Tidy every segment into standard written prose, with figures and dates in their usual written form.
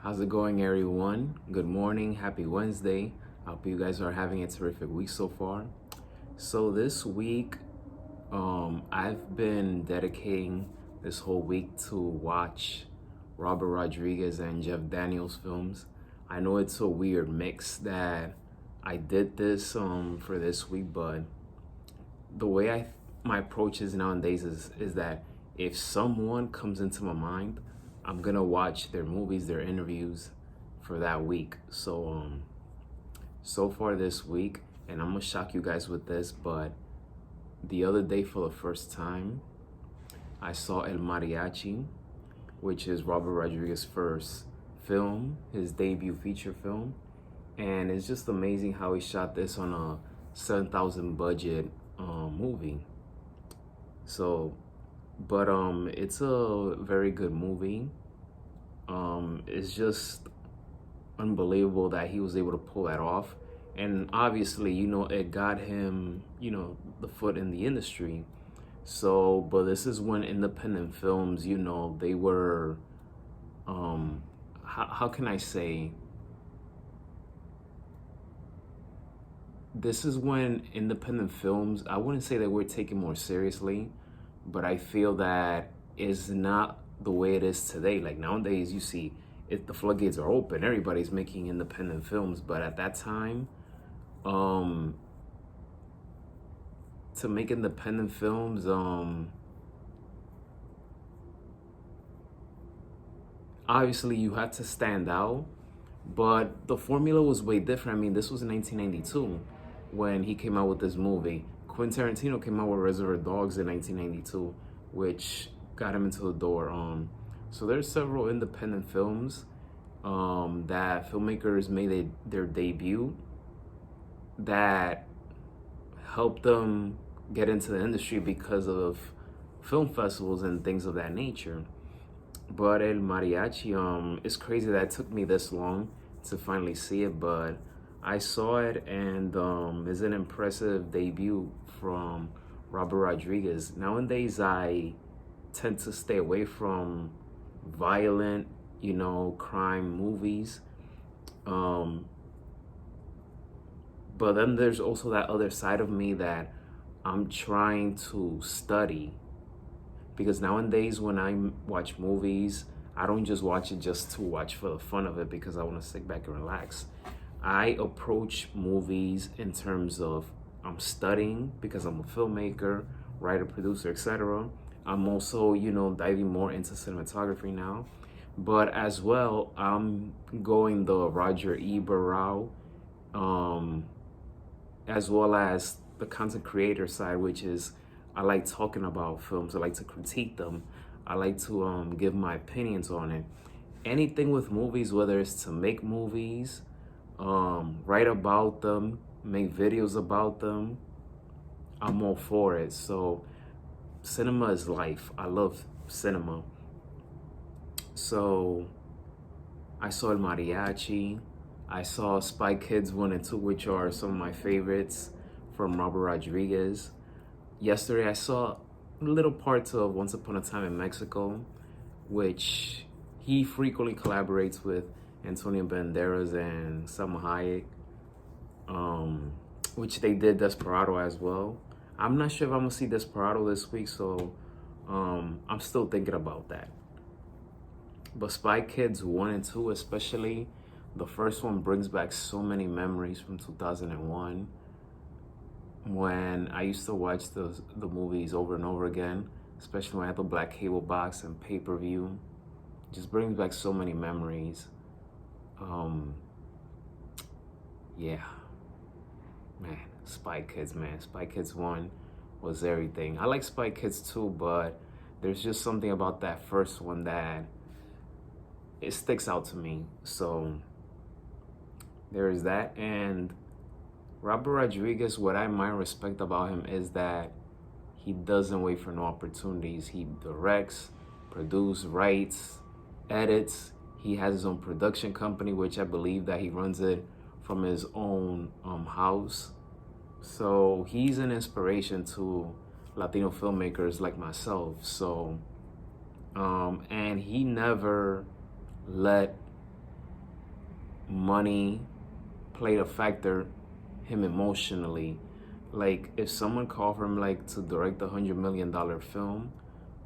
How's it going, everyone? Good morning. Happy Wednesday. I hope you guys are having a terrific week so far. So this week, I've been dedicating this whole week to watch Robert Rodriguez and Jeff Daniels films. I know it's a weird mix that I did this for this week, but the way my approach is nowadays is that if someone comes into my mind, I'm gonna watch their movies, their interviews for that week. So far this week, and I'm gonna shock you guys with this, but the other day for the first time, I saw El Mariachi, which is Robert Rodriguez's first film, his debut feature film, and it's just amazing how he shot this on a 7,000 budget movie. So, but it's a very good movie. It's just unbelievable that he was able to pull that off, and obviously, it got him, the foot in the industry. So, but this is when independent films, they were, how can I say? This is when independent films, I wouldn't say that we're taken more seriously, but I feel that is not the way it is today. Like nowadays, you see, the floodgates are open. Everybody's making independent films, but at that time, to make independent films, obviously you had to stand out, but the formula was way different. I mean, this was in 1992 when he came out with this movie. Quentin Tarantino came out with Reservoir Dogs in 1992, which got him into the door. So there's several independent films that filmmakers made their debut that helped them get into the industry because of film festivals and things of that nature. But El Mariachi, it's crazy that it took me this long to finally see it, but I saw it, and it's an impressive debut from Robert Rodriguez. Nowadays, I tend to stay away from violent, crime movies. But then there's also that other side of me that I'm trying to study. Because nowadays, when I watch movies, I don't just watch it just to watch for the fun of it because I want to sit back and relax. I approach movies in terms of I'm studying because I'm a filmmaker, writer, producer, etc. I'm also, diving more into cinematography now. But as well, I'm going the Roger Ebert route, as well as the content creator side, which is I like talking about films. I like to critique them. I like to give my opinions on it. Anything with movies, whether it's to make movies, write about them, make videos about them, I'm all for it. So cinema is life. I love cinema. So I saw El Mariachi. I saw Spy Kids 1 and 2, which are some of my favorites from Robert Rodriguez. Yesterday I saw little parts of Once Upon a Time in Mexico, which he frequently collaborates with Antonio Banderas and Salma Hayek, which they did Desperado as well. I'm not sure if I'm gonna see Desperado this week, so I'm still thinking about that. But Spy Kids 1 and 2 especially, the first one brings back so many memories from 2001 when I used to watch the movies over and over again, especially when I had the black cable box and pay-per-view. Just brings back so many memories. Yeah, man, Spy Kids, man. Spy Kids 1 was everything. I like Spy Kids 2, but there's just something about that first one that it sticks out to me. So there is that. And Robert Rodriguez, what I might respect about him is that he doesn't wait for no opportunities. He directs, produces, writes, edits. He has his own production company, which I believe that he runs it from his own house. So he's an inspiration to Latino filmmakers like myself. So, and he never let money played a factor him emotionally. Like if someone called for him like to direct $100 million film,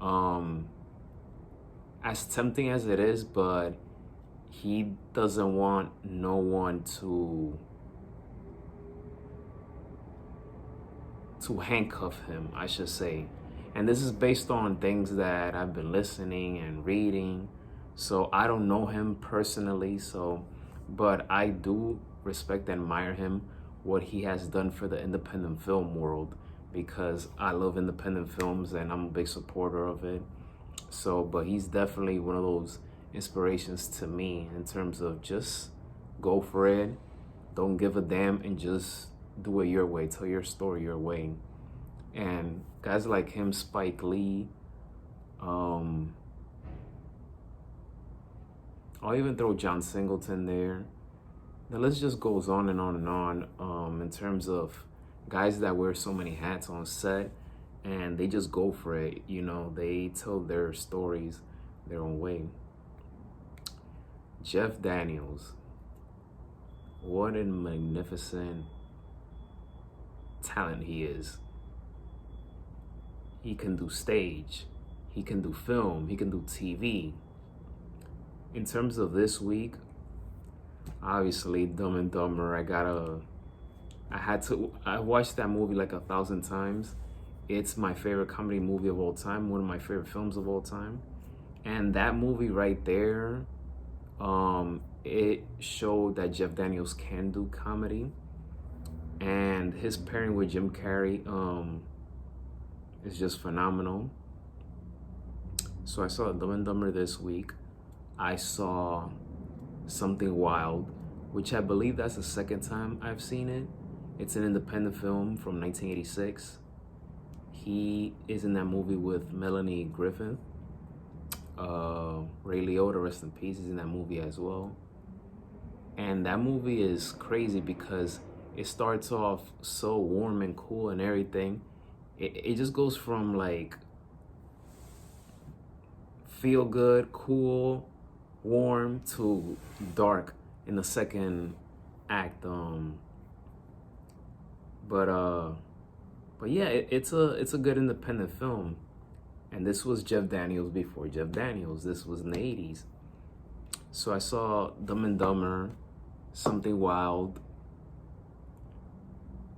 um, as tempting as it is, but he doesn't want no one to handcuff him, I should say. And this is based on things that I've been listening and reading. So I don't know him personally, so but I do respect and admire him, what he has done for the independent film world, because I love independent films and I'm a big supporter of it. So, but he's definitely one of those inspirations to me in terms of just go for it, don't give a damn, and just do it your way, tell your story your way. And guys like him, Spike Lee, I'll even throw John Singleton there. The list just goes on and on and on, in terms of guys that wear so many hats on set and they just go for it. You know, they tell their stories their own way. Jeff Daniels, what a magnificent talent he is. He can do stage, he can do film, he can do TV. In terms of this week, obviously Dumb and Dumber. I watched that movie like 1,000 times. It's my favorite comedy movie of all time, one of my favorite films of all time. And that movie right there, it showed that Jeff Daniels can do comedy. And his pairing with Jim Carrey is just phenomenal. So I saw Dumb and Dumber this week. I saw Something Wild, which I believe that's the second time I've seen it. It's an independent film from 1986. He is in that movie with Melanie Griffith. Ray Liotta, rest in peace, is in that movie as well. And that movie is crazy because it starts off so warm and cool and everything. It just goes from like feel good, cool, warm to dark in the second act. But yeah, it's a good independent film. And this was Jeff Daniels before Jeff Daniels. This was in the 80s. So I saw Dumb and Dumber, Something Wild.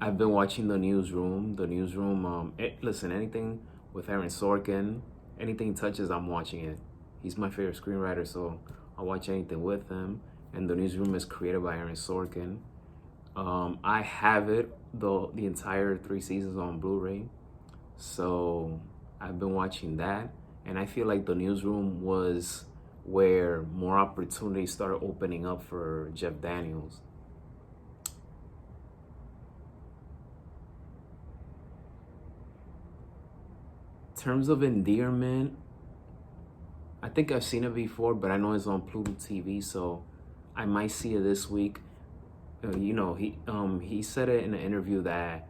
I've been watching The Newsroom. The Newsroom, listen, anything with Aaron Sorkin, anything he touches, I'm watching it. He's my favorite screenwriter, so I'll watch anything with him. And The Newsroom is created by Aaron Sorkin. I have it, the entire 3 seasons on Blu-ray. So I've been watching that. And I feel like The Newsroom was where more opportunities started opening up for Jeff Daniels. In terms of endearment, I think I've seen it before, but I know it's on Pluto TV, so I might see it this week. He said it in an interview that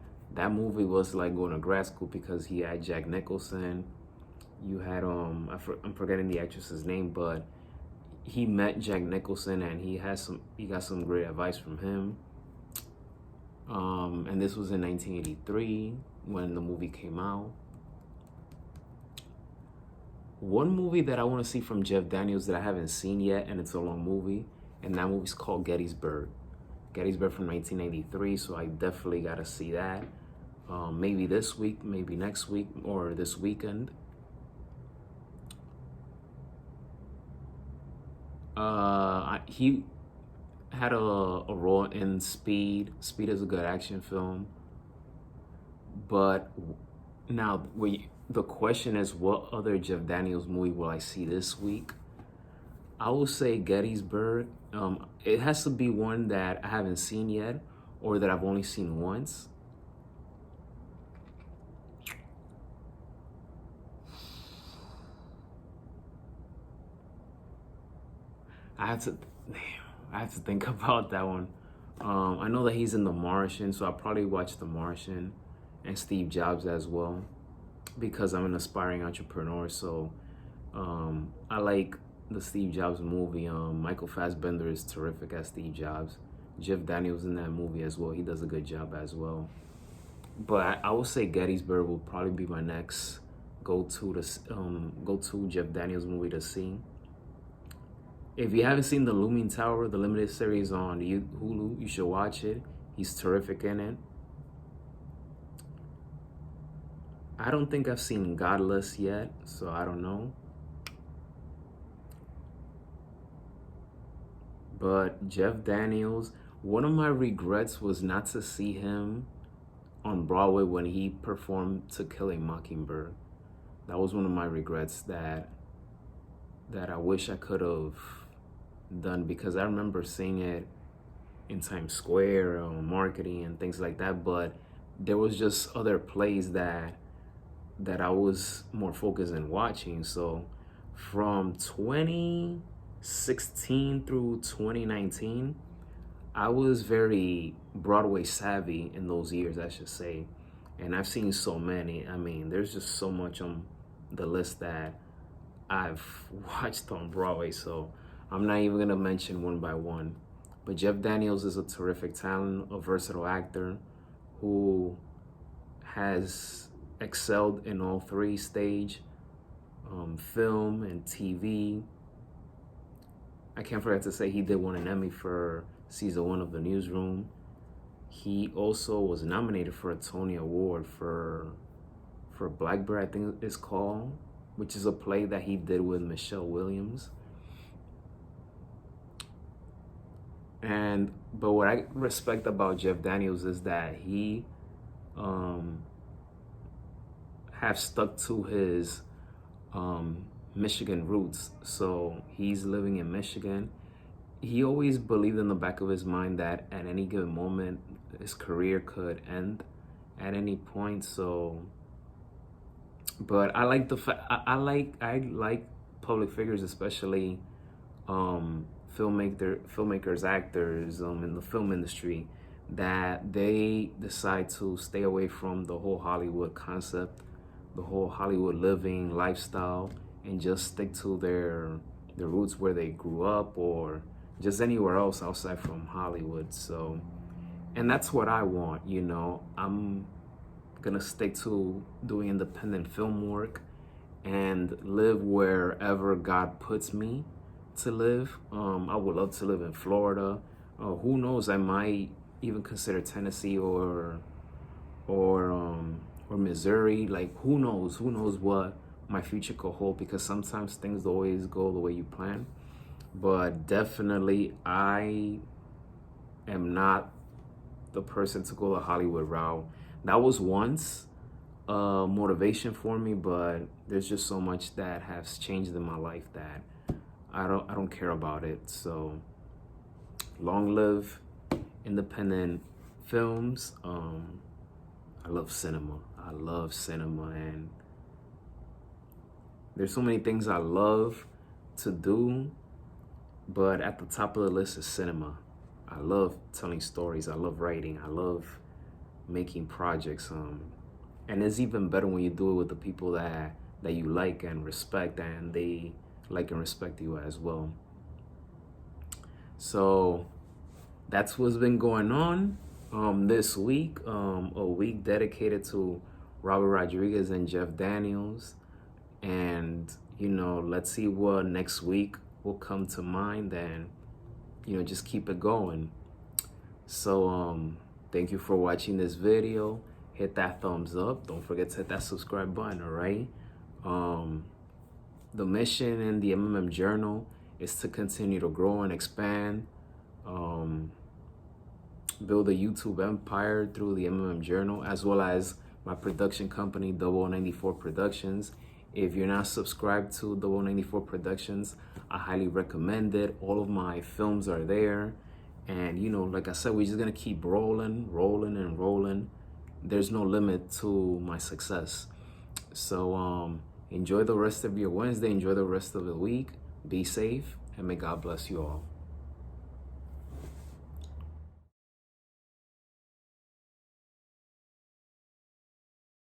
movie was like going to grad school because he had Jack Nicholson. You had I'm forgetting the actress's name, but he met Jack Nicholson and he got some great advice from him. And this was in 1983 when the movie came out. One movie that I want to see from Jeff Daniels that I haven't seen yet, and it's a long movie, and that movie's called Gettysburg. Gettysburg from 1993, so I definitely got to see that. Maybe this week, maybe next week, or this weekend. He had a role in Speed. Speed is a good action film. But now, the question is, what other Jeff Daniels movie will I see this week? I will say Gettysburg. It has to be one that I haven't seen yet or that I've only seen once. I have to think about that one. I know that he's in The Martian, so I'll probably watch The Martian and Steve Jobs as well, because I'm an aspiring entrepreneur. So I like the Steve Jobs movie. Michael Fassbender is terrific as Steve Jobs. Jeff Daniels in that movie as well. He does a good job as well. But I would say Gettysburg will probably be my next go to Jeff Daniels movie to see. If you haven't seen The Looming Tower, the limited series on Hulu, you should watch it. He's terrific in it. I don't think I've seen Godless yet, so I don't know. But Jeff Daniels, one of my regrets was not to see him on Broadway when he performed To Kill a Mockingbird. That was one of my regrets that I wish I could have done, because I remember seeing it in Times Square, marketing and things like that, but there was just other plays that I was more focused in watching. So from 2016 through 2019, I was very Broadway savvy in those years, I should say. And I've seen so many. I mean, there's just so much on the list that I've watched on Broadway, so I'm not even gonna mention one by one. But Jeff Daniels is a terrific talent, a versatile actor who has excelled in all three: stage, film, and TV. I can't forget to say he did win an Emmy for season 1 of the Newsroom. He also was nominated for a Tony Award for Blackbird, I think it's called, which is a play that he did with Michelle Williams. But what I respect about Jeff Daniels is that he have stuck to his Michigan roots. So he's living in Michigan. He always believed in the back of his mind that at any given moment his career could end at any point. So, but I like I like public figures, especially filmmakers, actors in the film industry, that they decide to stay away from the whole Hollywood concept, the whole Hollywood living lifestyle, and just stick to their roots where they grew up, or just anywhere else outside from Hollywood. So, and that's what I want, you know. I'm gonna stick to doing independent film work and live wherever God puts me to live. I would love to live in Florida. Who knows? I might even consider Tennessee or Missouri. Like, who knows? Who knows what my future could hold? Because sometimes things don't always go the way you plan. But definitely, I am not the person to go the Hollywood route. That was once motivation for me, but there's just so much that has changed in my life that I don't care about it. So long live independent films. I love cinema. And there's so many things I love to do, but at the top of the list is cinema. I love telling stories. I love writing. I love making projects. And it's even better when you do it with the people that you like and respect, and they like and respect you as well. So that's what's been going on this week. A week dedicated to Robert Rodriguez and Jeff Daniels. And, you know, let's see what next week will come to mind, and, you know, just keep it going. So thank you for watching this video. Hit that thumbs up. Don't forget to hit that subscribe button, all right? The mission in the MMM Journal is to continue to grow and expand, build a YouTube empire through the MMM Journal, as well as my production company, 0094 Productions. If you're not subscribed to 0094 Productions, I highly recommend it. All of my films are there. And, you know, like I said, we're just going to keep rolling. There's no limit to my success. So enjoy the rest of your Wednesday. Enjoy the rest of the week. Be safe, and may God bless you all.